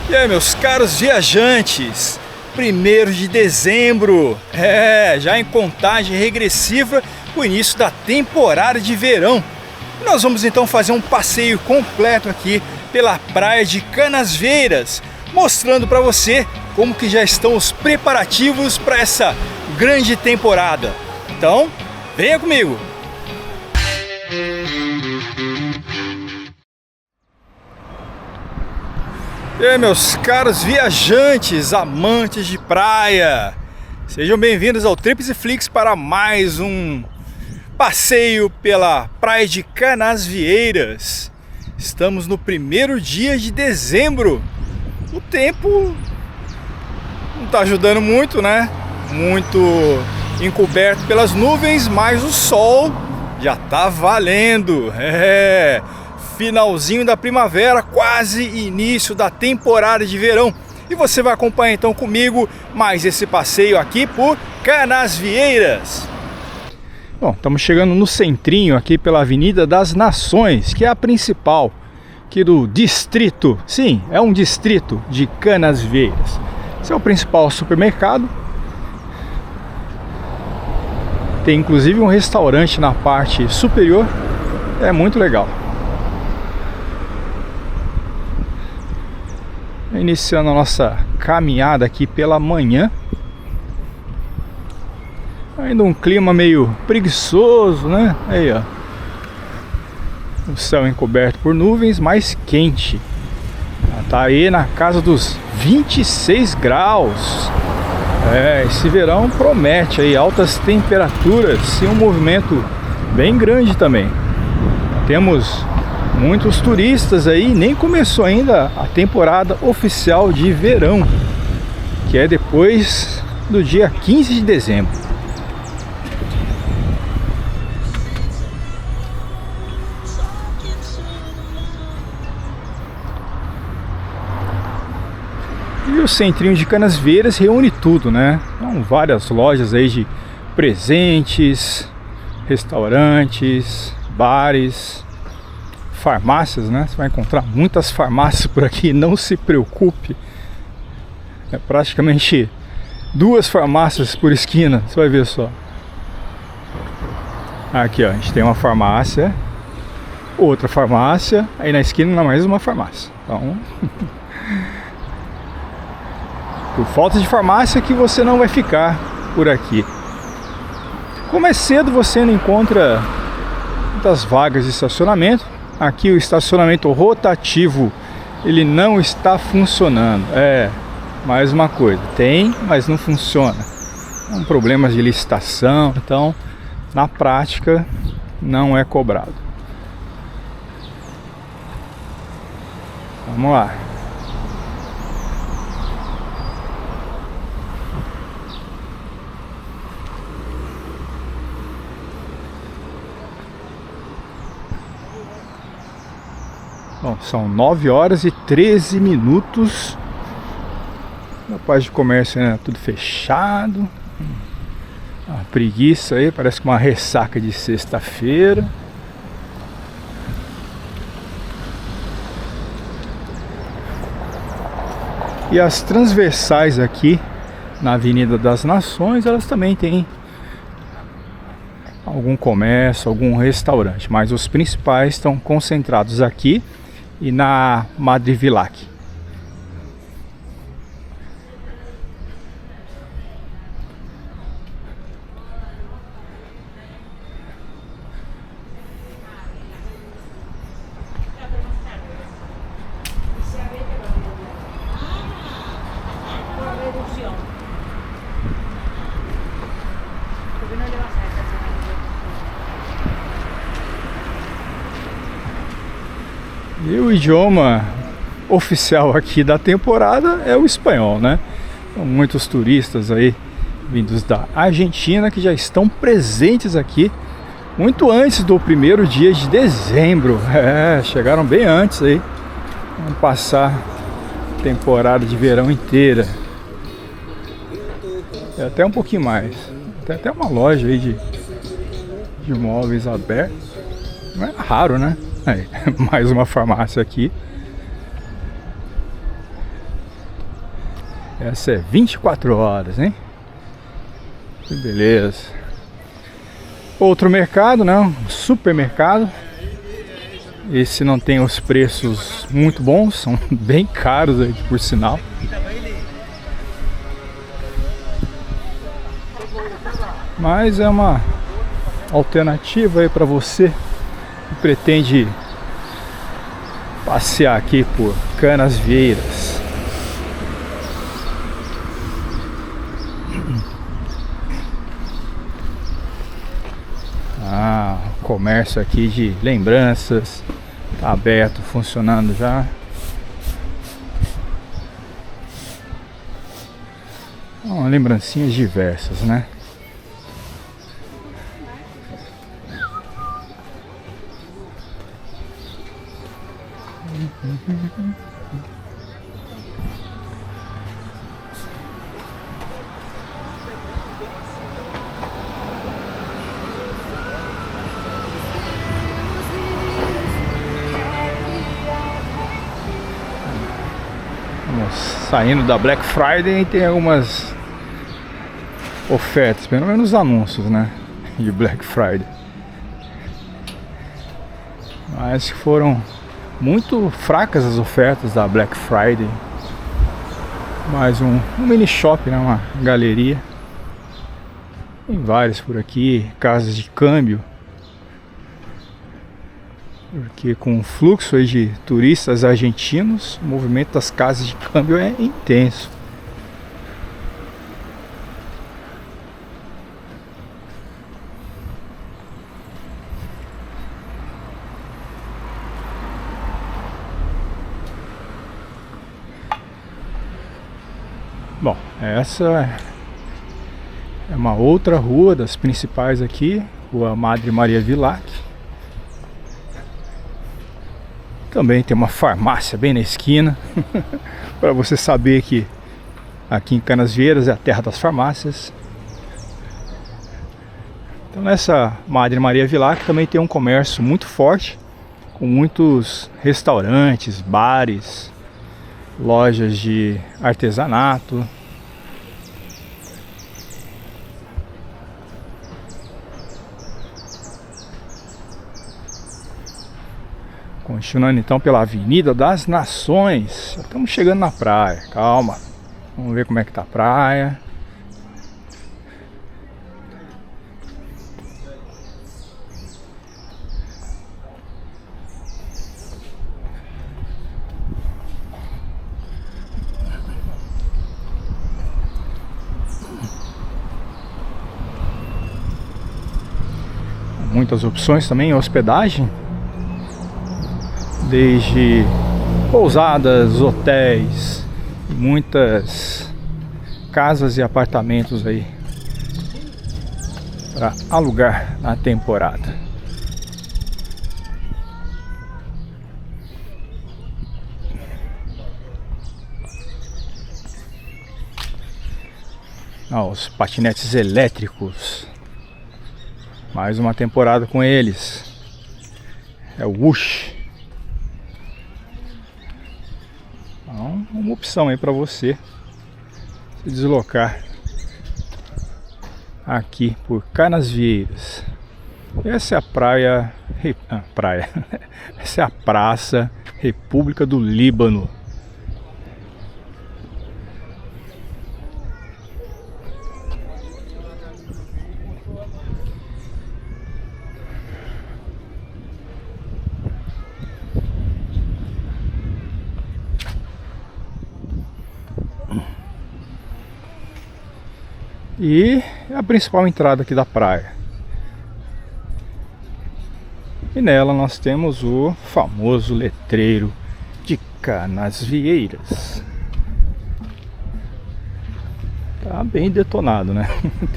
E aí, meus caros viajantes, 1º de dezembro, já em contagem regressiva o início da temporada de verão. Nós vamos então fazer um passeio completo aqui pela praia de Canasvieiras, mostrando para você como que já estão os preparativos para essa grande temporada. Então, venha comigo! E aí, meus caros viajantes, amantes de praia, sejam bem-vindos ao Trips e Flix para mais um passeio pela praia de Canasvieiras. Estamos no 1º dia de dezembro. O tempo não está ajudando muito, né? Muito encoberto pelas nuvens, mas o sol já está valendo. Finalzinho da primavera, quase início da temporada de verão. E você vai acompanhar então comigo mais esse passeio aqui por Canasvieiras. Bom, estamos chegando no centrinho aqui pela Avenida das Nações, que é a principal aqui do distrito. Sim, é um distrito de Canasvieiras. Esse é o principal supermercado. Tem inclusive um restaurante na parte superior. É muito legal. Iniciando a nossa caminhada aqui pela manhã. Ainda um clima meio preguiçoso, né? Aí, ó. O céu encoberto por nuvens, mais quente. Tá aí na casa dos 26 graus. Esse verão promete aí altas temperaturas e um movimento bem grande também. Temos muitos turistas aí, nem começou ainda a temporada oficial de verão, que é depois do dia 15 de dezembro. E o centrinho de Canasvieiras reúne tudo, né? São várias lojas aí de presentes, restaurantes, bares, farmácias, né? Você vai encontrar muitas farmácias por aqui, não se preocupe. É praticamente 2 farmácias por esquina, você vai ver só. Aqui, ó, a gente tem uma farmácia, outra farmácia, aí na esquina mais uma farmácia. Então, por falta de farmácia que você não vai ficar por aqui. Como é cedo, você não encontra muitas vagas de estacionamento. Aqui o estacionamento rotativo, ele não está funcionando. Mais uma coisa, tem, mas não funciona. São problemas de licitação, então na prática não é cobrado. Vamos lá. Bom, são 9 horas e 13 minutos. A parte de comércio, né, tudo fechado. Uma preguiça aí, parece que uma ressaca de sexta-feira. E as transversais aqui na Avenida das Nações, elas também têm algum comércio, algum restaurante, mas os principais estão concentrados aqui e na Madre Vilac. E o idioma oficial aqui da temporada é o espanhol, né? Então, muitos turistas aí vindos da Argentina que já estão presentes aqui muito antes do 1º dia de dezembro. Chegaram bem antes aí. Vamos passar a temporada de verão inteira. É até um pouquinho mais. Tem até uma loja aí de móveis abertos. Não é raro, né? Aí, mais uma farmácia aqui. Essa é 24 horas, hein? Que beleza. Outro mercado, né? Um supermercado. Esse não tem os preços muito bons, são bem caros aí, por sinal. Mas é uma alternativa aí para você que pretende passear aqui por Canasvieiras. Comércio aqui de lembranças tá aberto, funcionando já. Lembrancinhas diversas, né? Saindo da Black Friday, tem algumas ofertas, pelo menos anúncios, né, de Black Friday, mas foram muito fracas as ofertas da Black Friday. Mais um mini shop, né, uma galeria. Tem vários por aqui, casas de câmbio, porque com o fluxo aí de turistas argentinos, o movimento das casas de câmbio é intenso. Bom, essa é uma outra rua das principais aqui, Rua Madre Maria Vilac. Também tem uma farmácia bem na esquina, para você saber que aqui em Canasvieiras é a terra das farmácias. Então nessa Madre Maria Vilac também tem um comércio muito forte, com muitos restaurantes, bares, lojas de artesanato. Continuando então pela Avenida das Nações. Já estamos chegando na praia, calma. Vamos ver como é que tá a praia. Muitas opções também em hospedagem, desde pousadas, hotéis, muitas casas e apartamentos aí para alugar na temporada. Os patinetes elétricos, mais uma temporada com eles. É o Whoosh. Então, uma opção aí para você se deslocar aqui por Canasvieiras. Essa é a essa é a Praça República do Líbano. E a principal entrada aqui da praia. E nela nós temos o famoso letreiro de Canasvieiras. Tá bem detonado, né?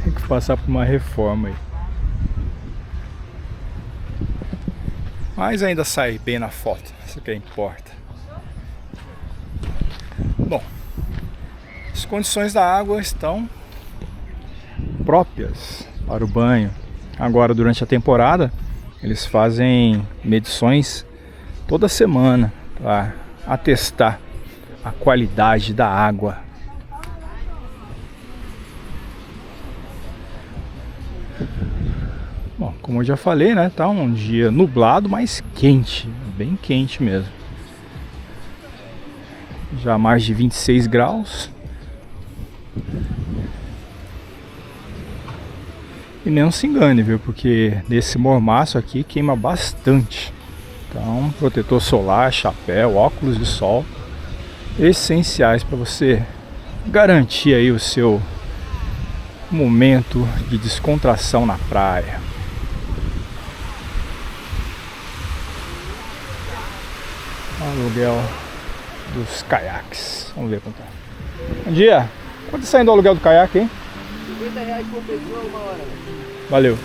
Tem que passar por uma reforma aí. Mas ainda sai bem na foto, isso que importa. Bom, as condições da água estão próprias para o banho. Agora, durante a temporada, eles fazem medições toda semana para atestar a qualidade da água. Bom, como eu já falei, né? Tá um dia nublado, mas quente, bem quente mesmo. Já mais de 26 graus. E não se engane, viu? Porque nesse mormaço aqui queima bastante. Então, protetor solar, chapéu, óculos de sol, essenciais para você garantir aí o seu momento de descontração na praia. Aluguel dos caiaques. Vamos ver quanto é. Bom dia. Quanto está saindo o aluguel do caiaque, hein? R$50 por pessoa, 1 hora. Valeu.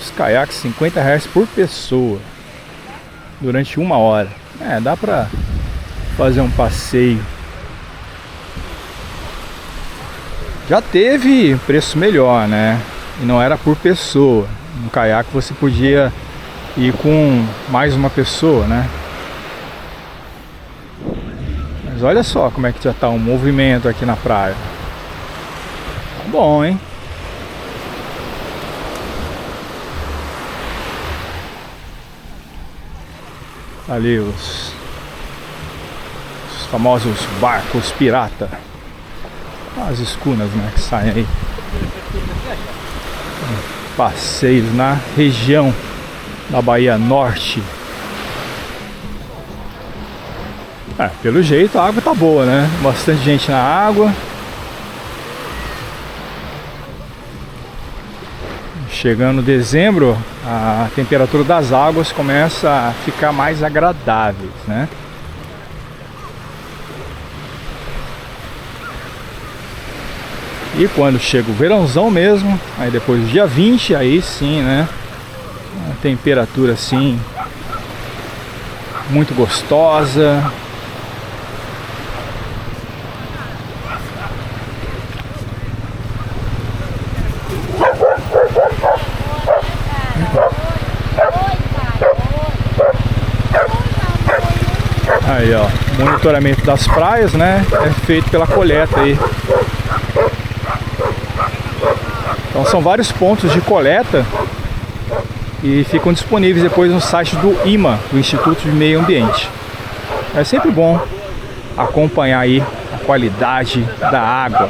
Os caiaques, R$50 por pessoa durante 1 hora. É, dá pra fazer um passeio. Já teve preço melhor, né? E não era por pessoa. No caiaque você podia ir com mais uma pessoa, né? Mas olha só como é que já tá o movimento aqui na praia. Bom, hein? Ali os famosos barcos pirata. As escunas, né, que saem aí. Passeios na região da Bahia Norte. Pelo jeito a água tá boa, né? Bastante gente na água. Chegando dezembro, a temperatura das águas começa a ficar mais agradáveis, né? E quando chega o verãozão mesmo, aí depois do dia 20, aí sim, né? A temperatura assim, muito gostosa. Aí, ó, monitoramento das praias, né? É feito pela coleta aí. Então são vários pontos de coleta e ficam disponíveis depois no site do IMA, do Instituto de Meio Ambiente. É sempre bom acompanhar aí a qualidade da água,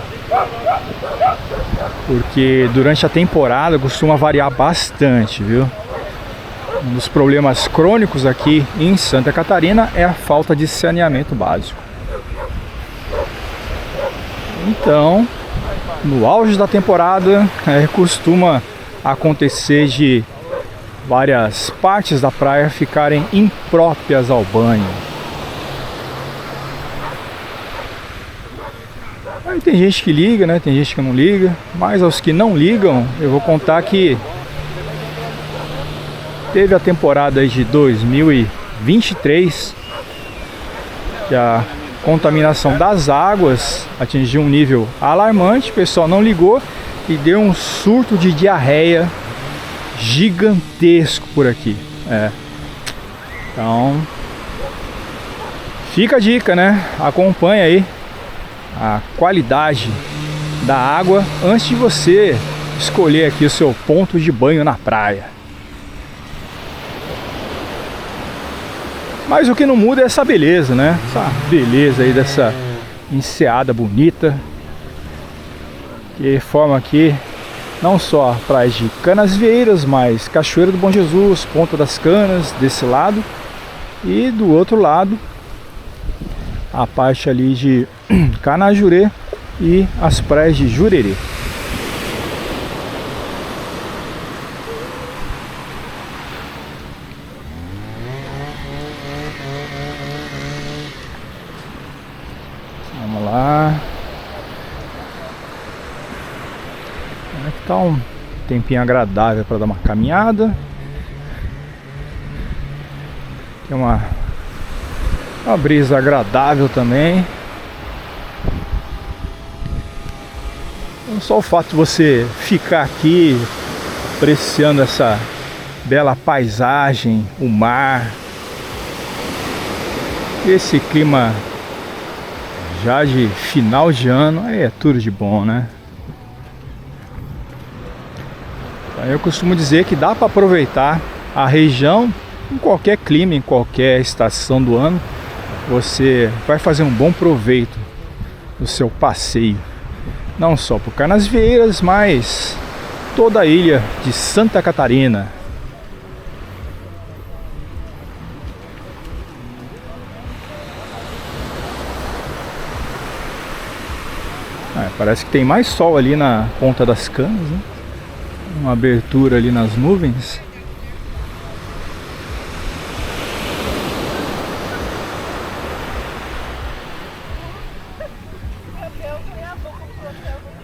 porque durante a temporada costuma variar bastante, viu? Um dos problemas crônicos aqui em Santa Catarina é a falta de saneamento básico. Então, no auge da temporada, costuma acontecer de várias partes da praia ficarem impróprias ao banho. Aí tem gente que liga, né? Tem gente que não liga. Mas aos que não ligam, eu vou contar que teve a temporada de 2023 que a contaminação das águas atingiu um nível alarmante. O pessoal não ligou e deu um surto de diarreia gigantesco por aqui. Então fica a dica, né? Acompanha aí a qualidade da água antes de você escolher aqui o seu ponto de banho na praia. Mas o que não muda é essa beleza, né? Essa beleza aí dessa enseada bonita, que forma aqui não só a praia de Canasvieiras, mas Cachoeira do Bom Jesus, Ponta das Canas, desse lado, e do outro lado a parte ali de Canajurê e as praias de Jurerê. Vamos lá. Como é que tá um tempinho agradável para dar uma caminhada. Tem uma brisa agradável também. Então, só o fato de você ficar aqui apreciando essa bela paisagem, o mar, esse clima já de final de ano, é tudo de bom, né? Eu costumo dizer que dá para aproveitar a região em qualquer clima, em qualquer estação do ano. Você vai fazer um bom proveito do seu passeio, não só por Canasvieiras, mas toda a ilha de Santa Catarina. Parece que tem mais sol ali na Ponta das Canas, né? Uma abertura ali nas nuvens.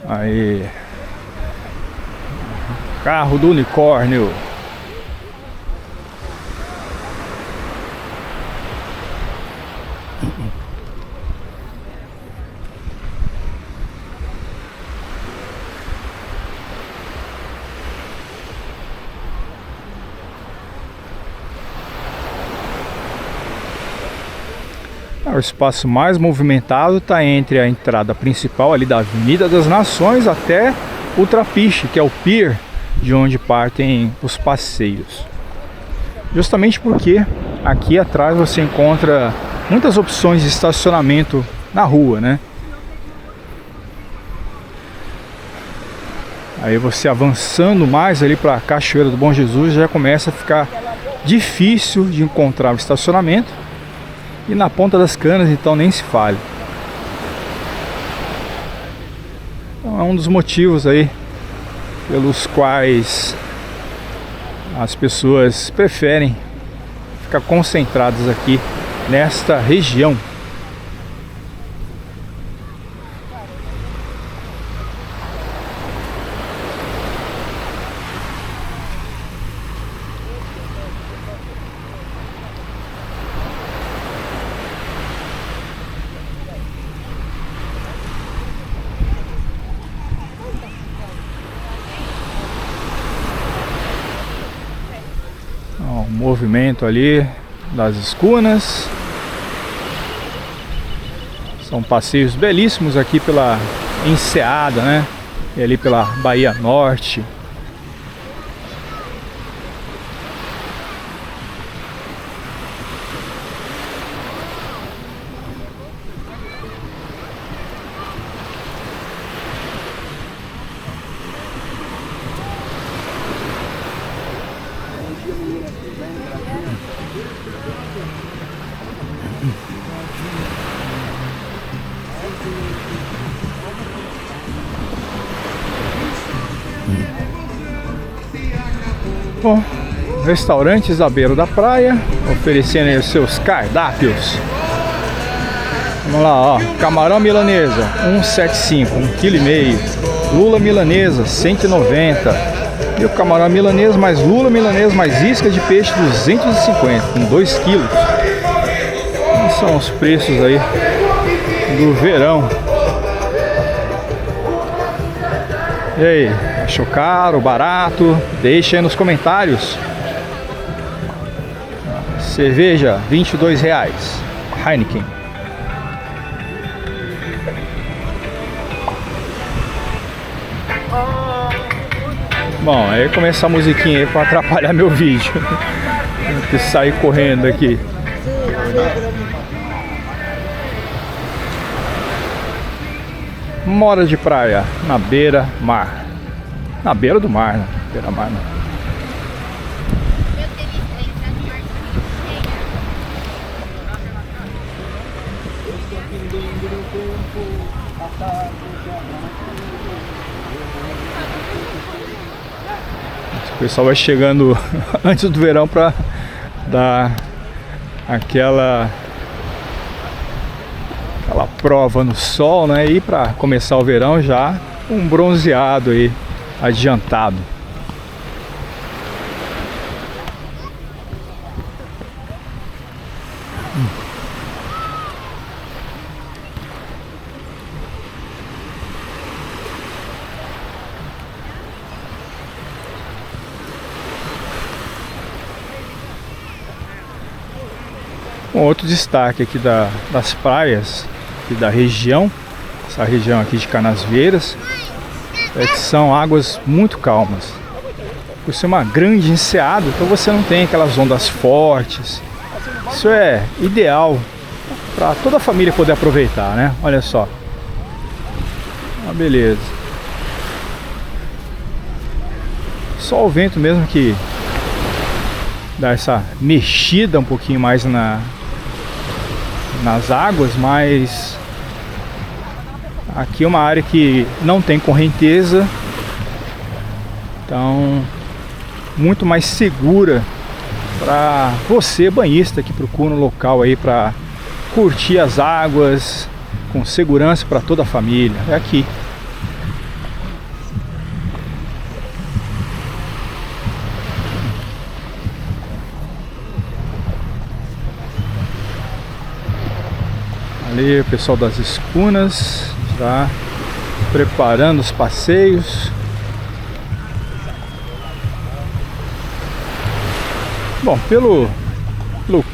Aí, carro do unicórnio. O espaço mais movimentado está entre a entrada principal ali da Avenida das Nações até o Trapiche, que é o pier de onde partem os passeios. Justamente porque aqui atrás você encontra muitas opções de estacionamento na rua, né? Aí você avançando mais ali para a Cachoeira do Bom Jesus já começa a ficar difícil de encontrar o estacionamento. E na Ponta das Canas, então, nem se fale. Então, é um dos motivos aí pelos quais as pessoas preferem ficar concentradas aqui nesta região. O movimento ali das escunas. São passeios belíssimos aqui pela Enseada, né? E ali pela Bahia Norte. Bom, restaurantes à beira da praia, oferecendo aí os seus cardápios. Vamos lá, ó, camarão milanesa 1,75, 1,5 kg. Lula milanesa 190. E o camarão milanesa mais lula milanesa mais isca de peixe 250, com 2 kg. Esses são os preços aí do verão. E aí, achou caro, barato? Deixa aí nos comentários. Cerveja R$22, Heineken. Bom, aí começa a musiquinha aí pra atrapalhar meu vídeo. Tenho que sair correndo aqui. Mora de praia na beira-mar. Na beira do mar, né? Beira-mar, né? O pessoal vai chegando antes do verão para dar aquela prova no sol, né? E para começar o verão já um bronzeado aí adiantado. Um outro destaque aqui das praias aqui da região, essa região aqui de Canasvieiras, é que são águas muito calmas. por ser uma grande enseada, então você não tem aquelas ondas fortes. Isso é ideal para toda a família poder aproveitar, né? Olha só. Ah, beleza. Só o vento mesmo que dá essa mexida um pouquinho mais nas águas, mas aqui é uma área que não tem correnteza, então muito mais segura para você banhista que procura um local aí para curtir as águas com segurança para toda a família. É aqui. Ali o pessoal das escunas já preparando os passeios. Bom, pelo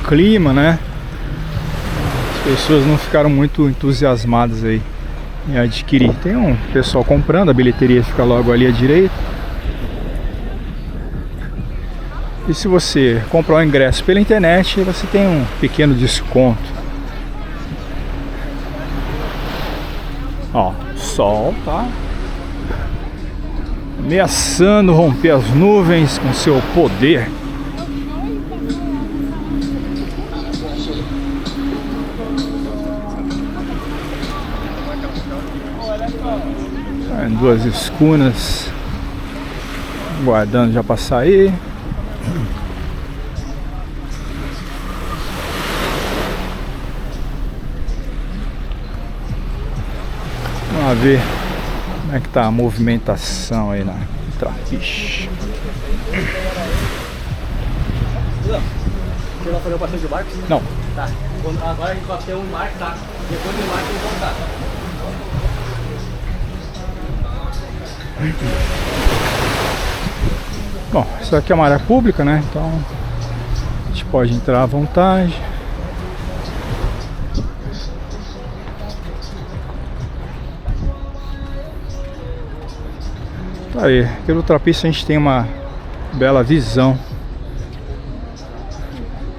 clima, né? As pessoas não ficaram muito entusiasmadas aí em adquirir. Tem um pessoal comprando, a bilheteria fica logo ali à direita. E se você comprar o ingresso pela internet, você tem um pequeno desconto. Ó, o sol tá ameaçando romper as nuvens com seu poder. Duas escunas guardando já para sair. Vamos ver como é que tá a movimentação aí na Trapiche. Você vai fazer o passeio de barcos? Não. Tá. Agora a gente vai ter um mar, tá? Depois do mar tem que voltar. Bom, isso aqui é uma área pública, né? Então a gente pode entrar à vontade. Tá aí, pelo Trapiche a gente tem uma bela visão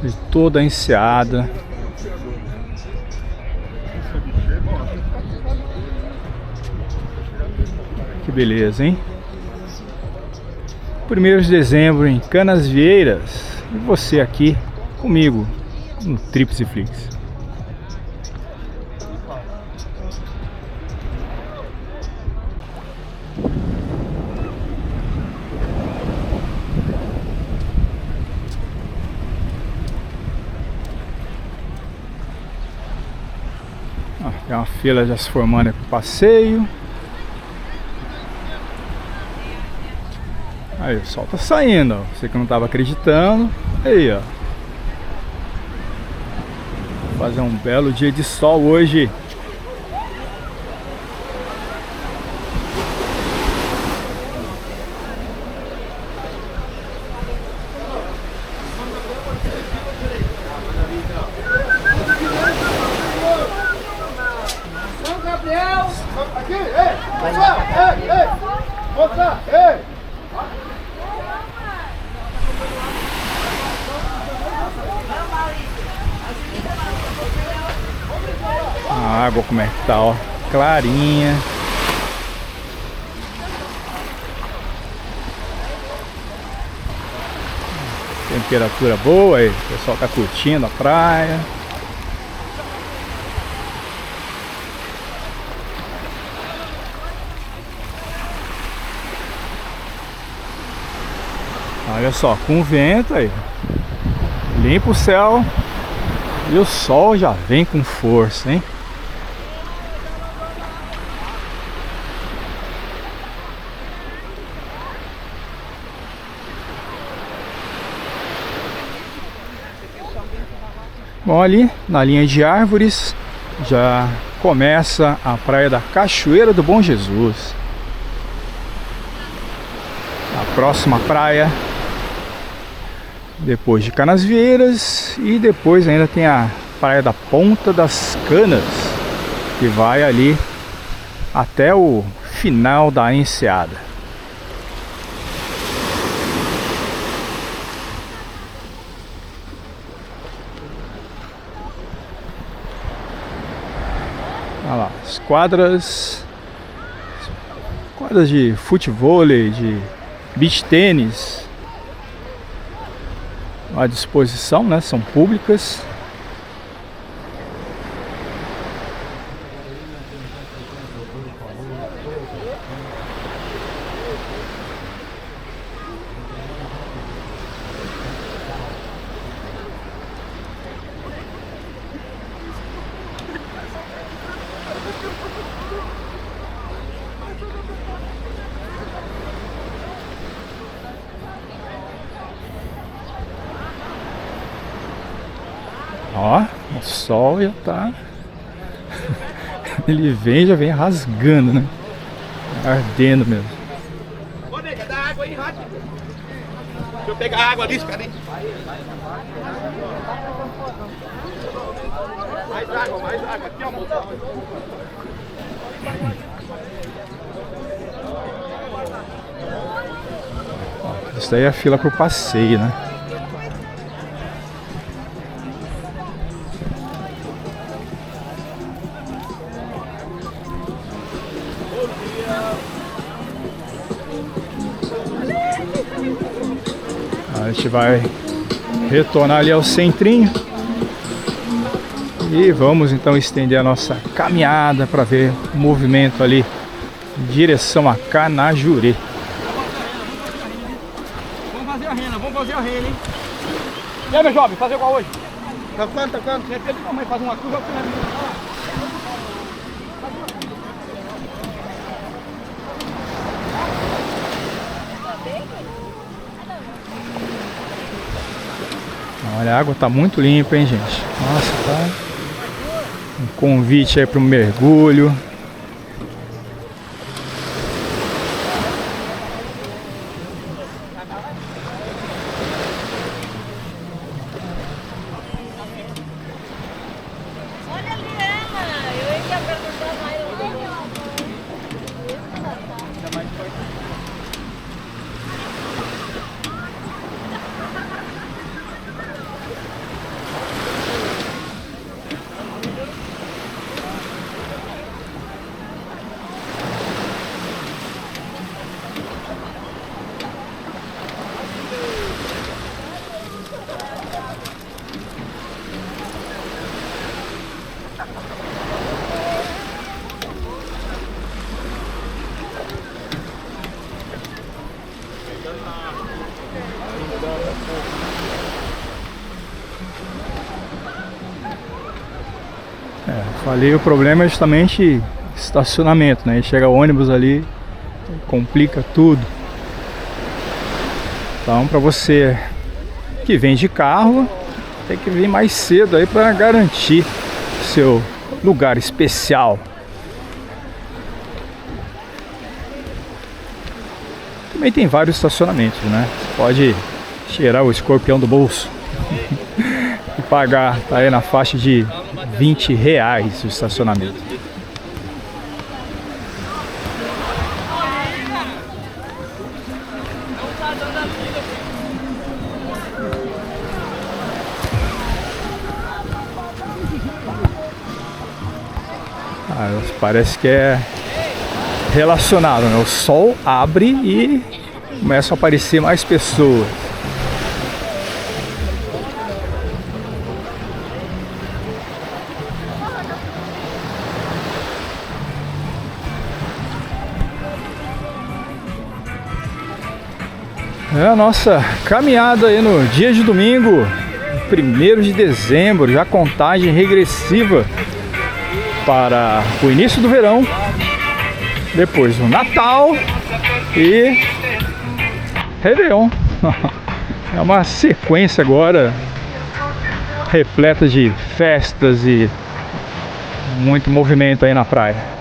de toda a enseada. Que beleza, hein? 1º de dezembro em Canasvieiras. E você aqui comigo no Tríplice Flix. Tem uma fila já se formando aqui pro passeio. Aí o sol tá saindo, ó. Você que não tava acreditando. Aí, ó. Vou fazer um belo dia de sol hoje. São Gabriel! Aqui! Ei! Pessoal! Ei! Ei! Moça! Ei! A água como é que tá, ó, clarinha. Temperatura boa aí, o pessoal tá curtindo a praia. Olha só, com vento aí, limpa o céu e o sol já vem com força, hein? Bom, ali na linha de árvores já começa a praia da Cachoeira do Bom Jesus. A próxima praia depois de Canasvieiras, e depois ainda tem a praia da Ponta das Canas, que vai ali até o final da enseada. Olha lá, as quadras de futevôlei, de beach tênis à disposição, né? São públicas. Ó, o sol já tá. Ele vem, já vem rasgando, né? Ardendo mesmo. Ô, nega, dá água aí, rápido. Deixa eu pegar água ali, cara. Mais água. Aqui, ó, moço. Isso daí é a fila pro passeio, né? A gente vai retornar ali ao centrinho e vamos então estender a nossa caminhada para ver o movimento ali em direção a Canajurê. Vamos fazer a rena, hein? E aí, meu jovem, fazer igual hoje? Tá quanto? Você tem que mamãe fazer uma curva pra mim. Olha, a água tá muito limpa, hein, gente? Nossa, tá um convite aí para um mergulho. Olha ali, Ana, eu ia perguntar mais. Falei, o problema é justamente estacionamento, né? Chega ônibus ali, complica tudo. Então, para você que vem de carro, tem que vir mais cedo aí para garantir seu lugar especial. Também tem vários estacionamentos, né? Você pode tirar o escorpião do bolso e pagar, tá aí na faixa de R$20 o estacionamento. Parece que é relacionado, né? O sol abre e começam a aparecer mais pessoas. É a nossa caminhada aí no dia de domingo, 1º de dezembro, já contagem regressiva para o início do verão, depois o Natal e Réveillon. É uma sequência agora repleta de festas e muito movimento aí na praia.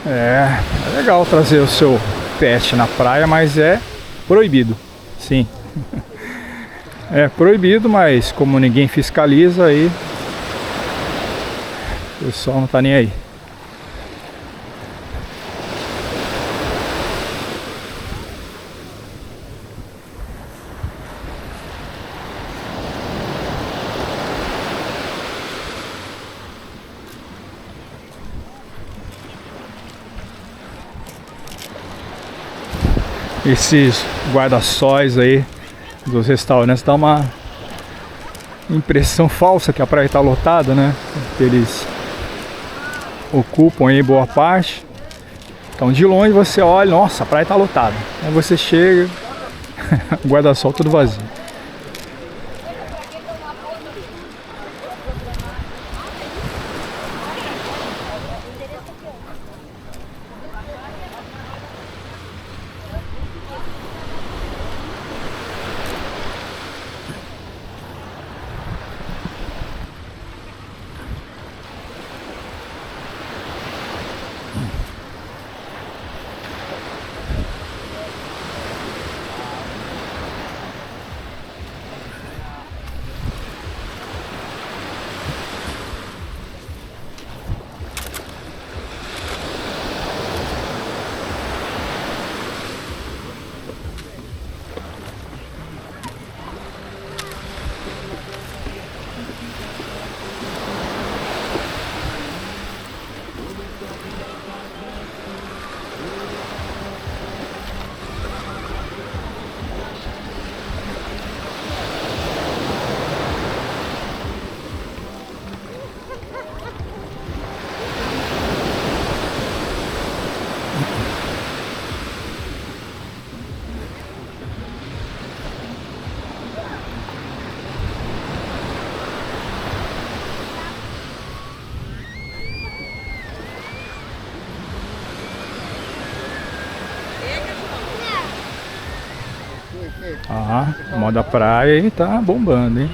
É legal trazer o seu pet na praia, mas é proibido. Sim. É proibido, mas como ninguém fiscaliza aí, o pessoal não tá nem aí. Esses guarda-sóis aí dos restaurantes dá uma impressão falsa que a praia está lotada, né? Eles ocupam aí boa parte. Então de longe você olha, nossa, a praia está lotada. Aí você chega, o guarda-sol tudo vazio. Ah, moda praia aí tá bombando, hein?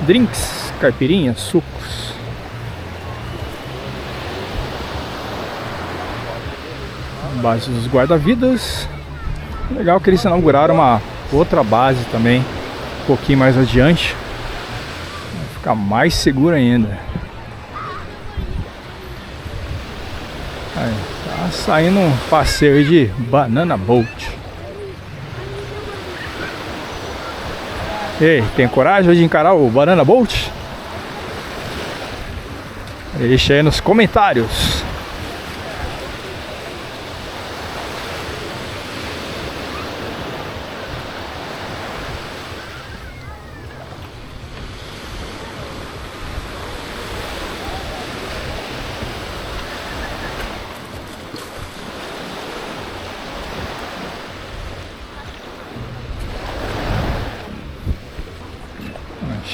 Drinks, caipirinhas, sucos. Base dos guarda-vidas. Legal que eles inauguraram uma outra base também, um pouquinho mais adiante. Vai ficar mais seguro ainda. Aí, tá saindo um passeio de Banana Boat. Ei, tem coragem de encarar o Banana Boat? Deixa aí nos comentários.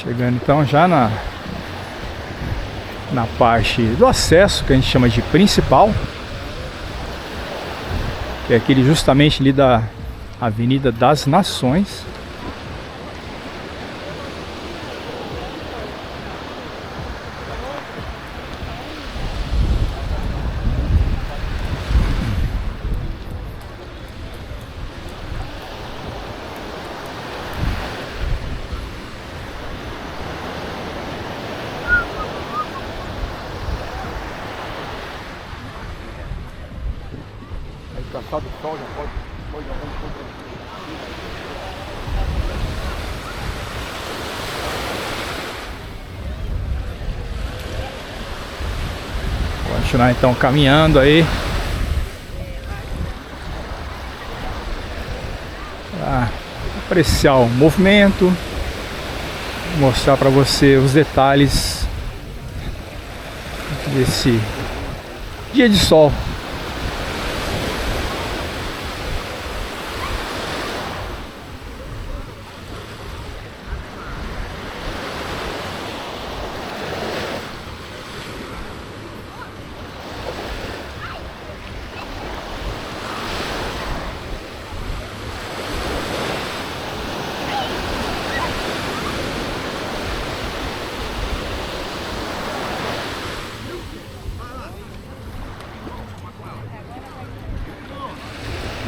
Chegando então já na parte do acesso, que a gente chama de principal, que é aquele justamente ali da Avenida das Nações. Caçado do sol já pode jogar um pouco. Continuar então caminhando aí para apreciar o movimento, mostrar para você os detalhes desse dia de sol.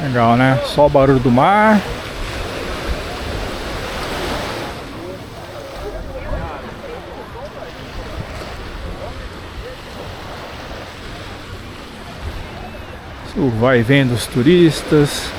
Legal, né? Só o barulho do mar. O vai e vem dos turistas.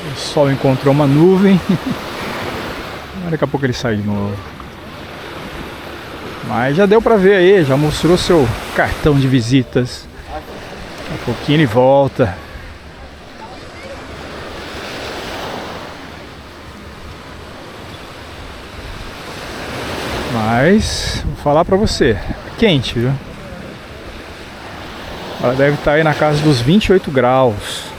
O sol encontrou uma nuvem. Daqui a pouco ele sai de novo. Mas já deu pra ver aí, já mostrou seu cartão de visitas. Daqui a pouquinho ele volta. Mas vou falar pra você, quente, viu? Ela deve estar aí na casa dos 28 graus.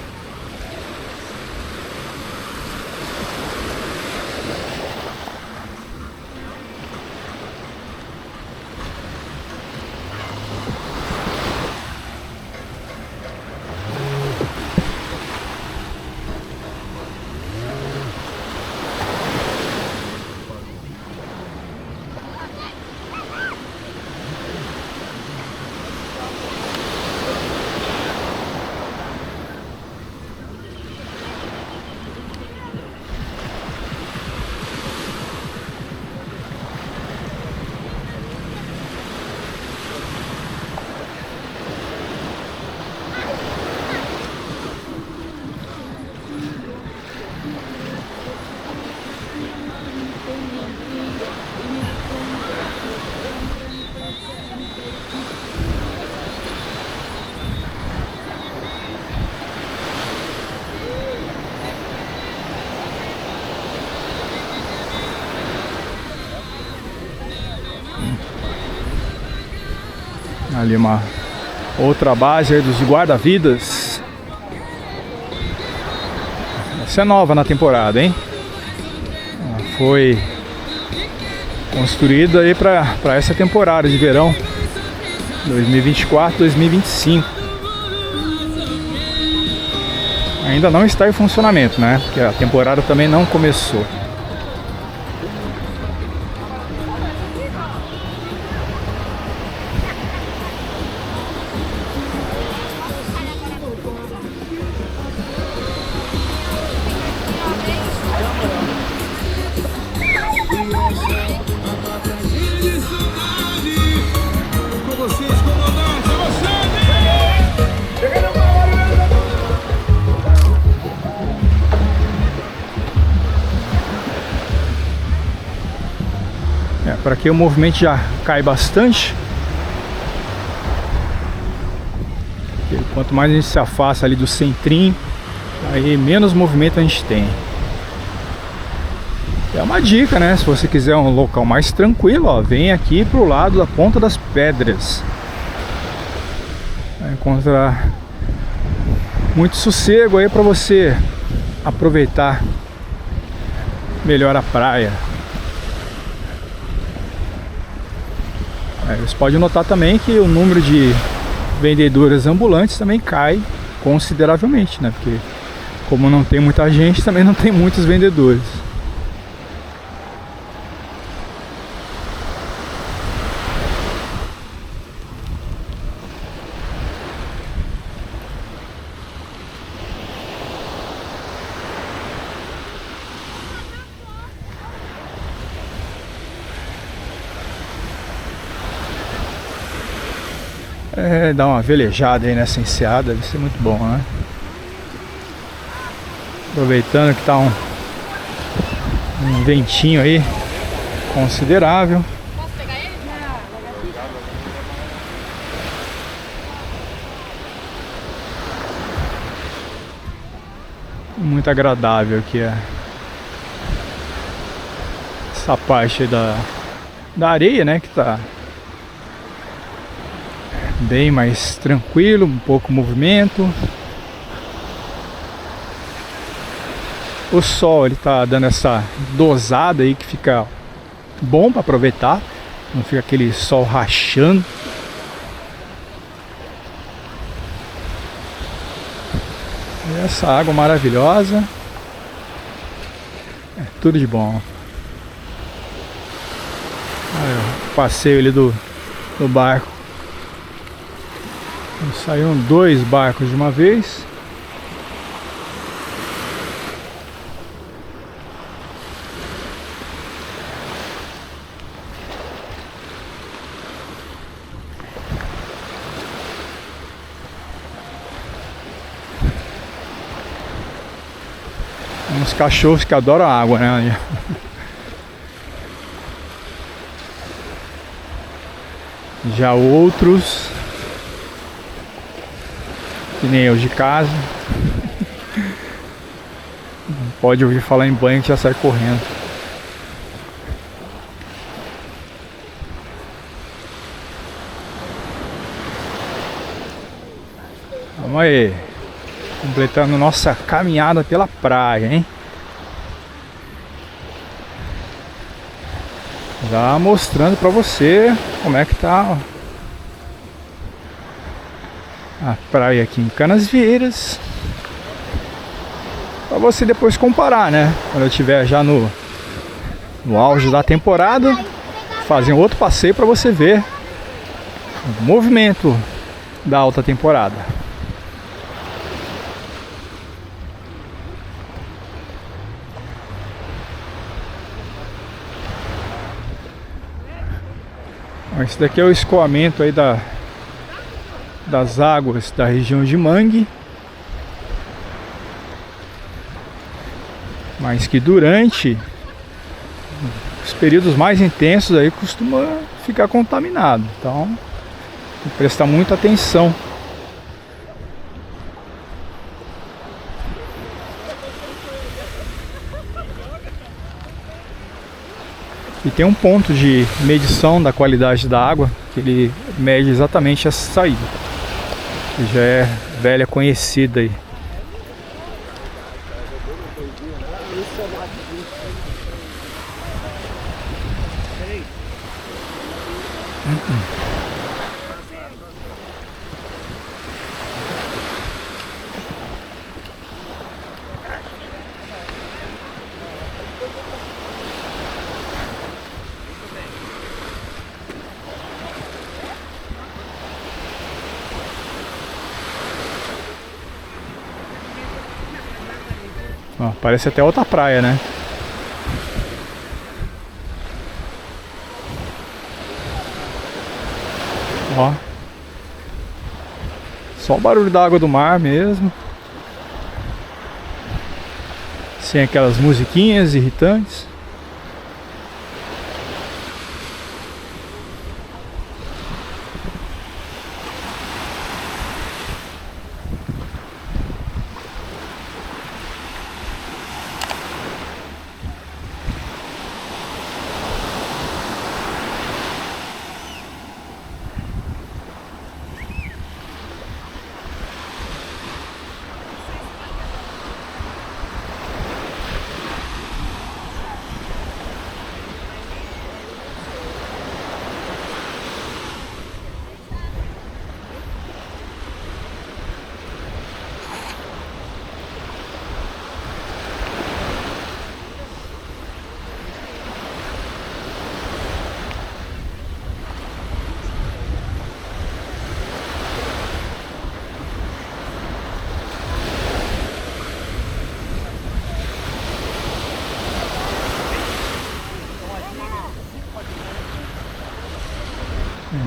Ali uma outra base aí dos guarda-vidas. Essa é nova na temporada, hein? Ela foi construída aí para essa temporada de verão 2024-2025. Ainda não está em funcionamento, né? Porque a temporada também não começou. Para que o movimento já cai bastante. Porque quanto mais a gente se afasta ali do centrinho, aí menos movimento a gente tem. É uma dica, né? Se você quiser um local mais tranquilo, ó, vem aqui pro lado da Ponta das Pedras. Vai encontrar muito sossego aí para você aproveitar melhor a praia. Aí você pode notar também que o número de vendedores ambulantes também cai consideravelmente, né? Porque como não tem muita gente, também não tem muitos vendedores. Dar uma velejada aí nessa enseada deve ser muito bom, né? Aproveitando que tá um ventinho aí considerável. Posso pegar ele? Muito agradável aqui essa parte aí da areia, né? Que tá bem mais tranquilo, um pouco movimento. O sol ele tá dando essa dosada aí que fica bom para aproveitar, não fica aquele sol rachando. E essa água maravilhosa, é tudo de bom. Aí, ó, passeio ali do barco. Saíram 2 barcos de uma vez. Uns cachorros que adoram a água, né? Já outros, que nem eu de casa, pode ouvir falar em banho que já sai correndo. Vamos aí, completando nossa caminhada pela praia, hein? Já mostrando pra você como é que tá a praia aqui em Canasvieiras, para você depois comparar, né? Quando eu estiver já no auge da temporada, fazer um outro passeio para você ver o movimento da alta temporada. Esse daqui é o escoamento aí das águas da região de Mangue, mas que durante os períodos mais intensos aí costuma ficar contaminado, então tem que prestar muita atenção. E tem um ponto de medição da qualidade da água, que ele mede exatamente essa saída, que já é velha conhecida aí. Ó, parece até outra praia, né? Ó, só o barulho da água do mar mesmo, sem aquelas musiquinhas irritantes.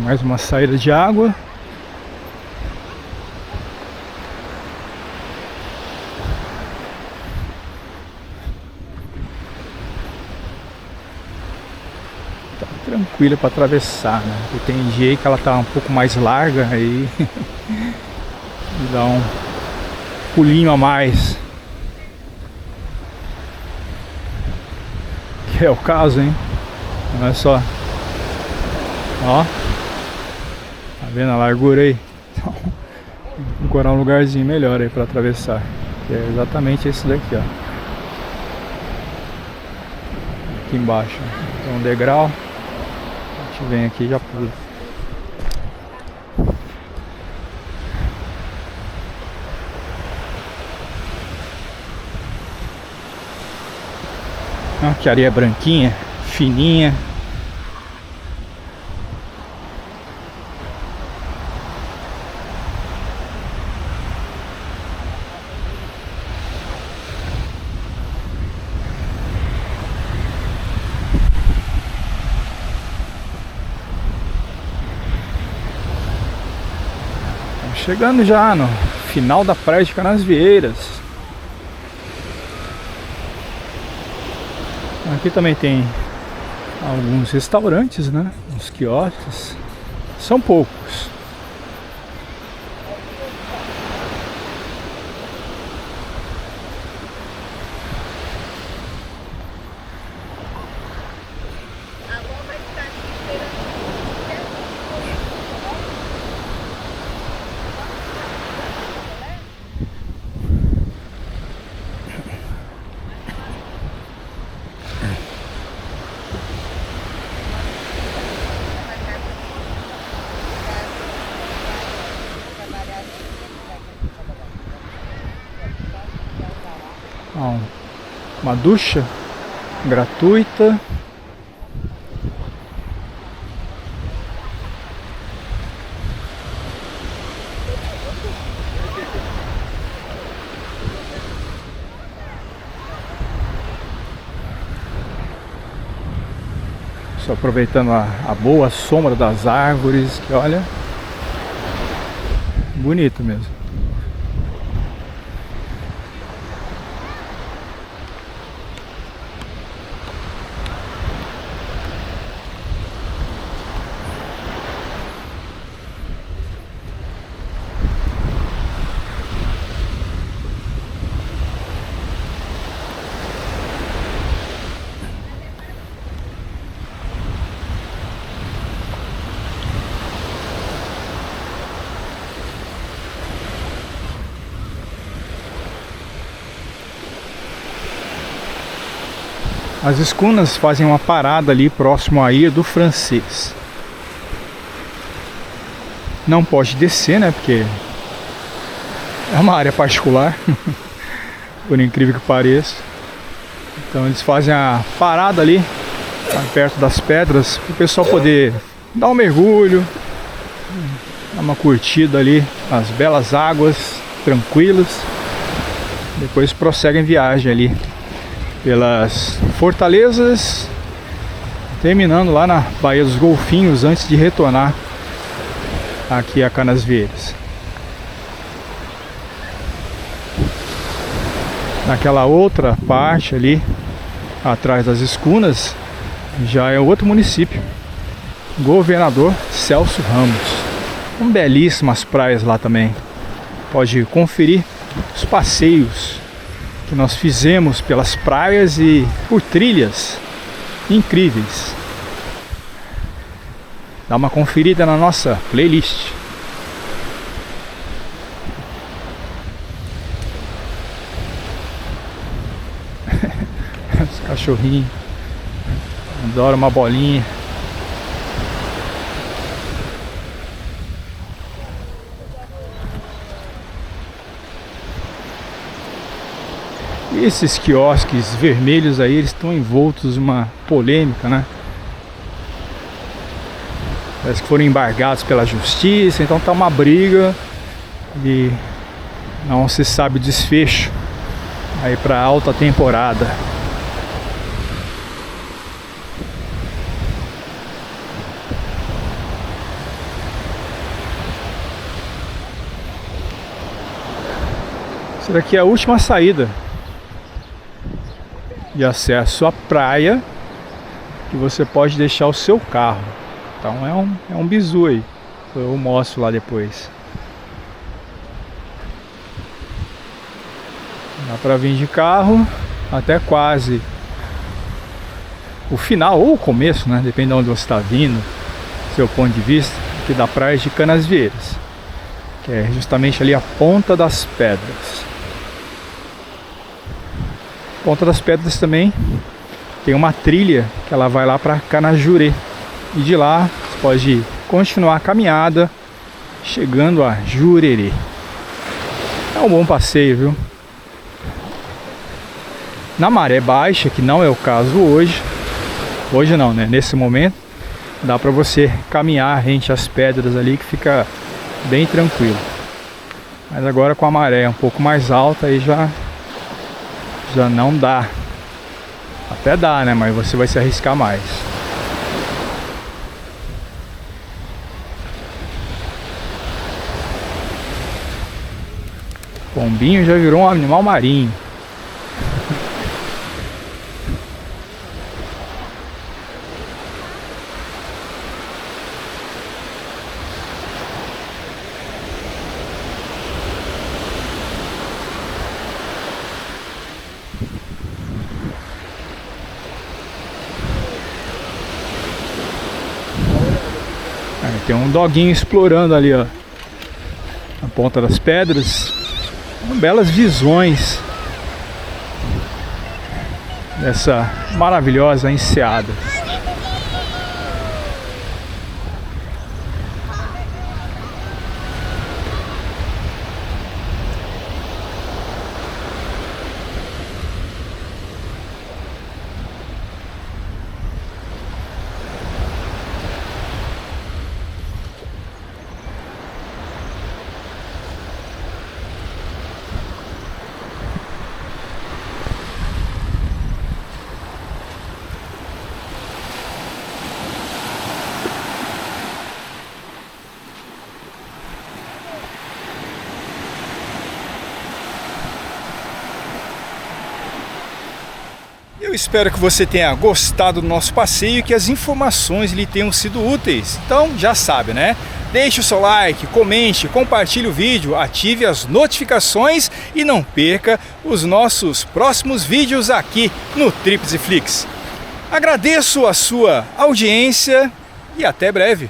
Mais uma saída de água. Tá tranquila para atravessar, né? Eu entendi que ela tá um pouco mais larga aí. Dá um pulinho a mais. Que é o caso, hein? Olha só. Ó. Tá vendo a largura aí? Então, vou procurar um lugarzinho melhor aí para atravessar. Que é exatamente esse daqui, ó. Aqui embaixo tem um degrau. A gente vem aqui e já pula. Ah, que areia branquinha, fininha. Estamos chegando já no final da praia de Canasvieiras. Aqui também tem alguns restaurantes, né? Uns quiosques. São poucos. Ó, uma ducha gratuita. Só aproveitando a boa sombra das árvores, que olha, bonito mesmo. As escunas fazem uma parada ali próximo à Ilha do Francês. Não pode descer, né? Porque é uma área particular, por incrível que pareça. Então eles fazem a parada ali, perto das pedras, para o pessoal poder dar um mergulho, dar uma curtida ali, as belas águas, tranquilas. Depois prosseguem viagem ali pelas fortalezas, terminando lá na Baía dos Golfinhos antes de retornar aqui a Canasvieiras. Naquela outra parte ali, atrás das escunas, já é outro município, Governador Celso Ramos. São belíssimas praias lá também. Pode conferir os passeios que nós fizemos pelas praias e por trilhas incríveis. Dá uma conferida na nossa playlist. Os cachorrinhos adoram uma bolinha. E esses quiosques vermelhos aí, eles estão envoltos em uma polêmica, né? Parece que foram embargados pela justiça, então tá uma briga e não se sabe o desfecho aí para alta temporada. Essa daqui é a última saída de acesso à praia que você pode deixar o seu carro. Então é um bizu aí. Eu mostro lá depois. Dá pra vir de carro até quase o final ou o começo, né? Depende de onde você está vindo, seu ponto de vista, aqui da praia de Canasvieiras, que é justamente ali a Ponta das Pedras. Ponta das Pedras também tem uma trilha que ela vai lá para Canajurê, e de lá você pode continuar a caminhada chegando a Jurerê. É um bom passeio, viu? Na maré baixa, que não é o caso hoje não, né? Nesse momento dá para você caminhar rente às pedras ali, que fica bem tranquilo. Mas agora com a maré um pouco mais alta aí já não dá. Até dá, né? Mas você vai se arriscar mais. Pombinho já virou um animal marinho. Tem um doguinho explorando ali, ó, a Ponta das Pedras. Belas visões dessa maravilhosa enseada. Eu espero que você tenha gostado do nosso passeio e que as informações lhe tenham sido úteis. Então já sabe, né? Deixe o seu like, comente, compartilhe o vídeo, ative as notificações e não perca os nossos próximos vídeos aqui no Trips e Flix. Agradeço a sua audiência e até breve.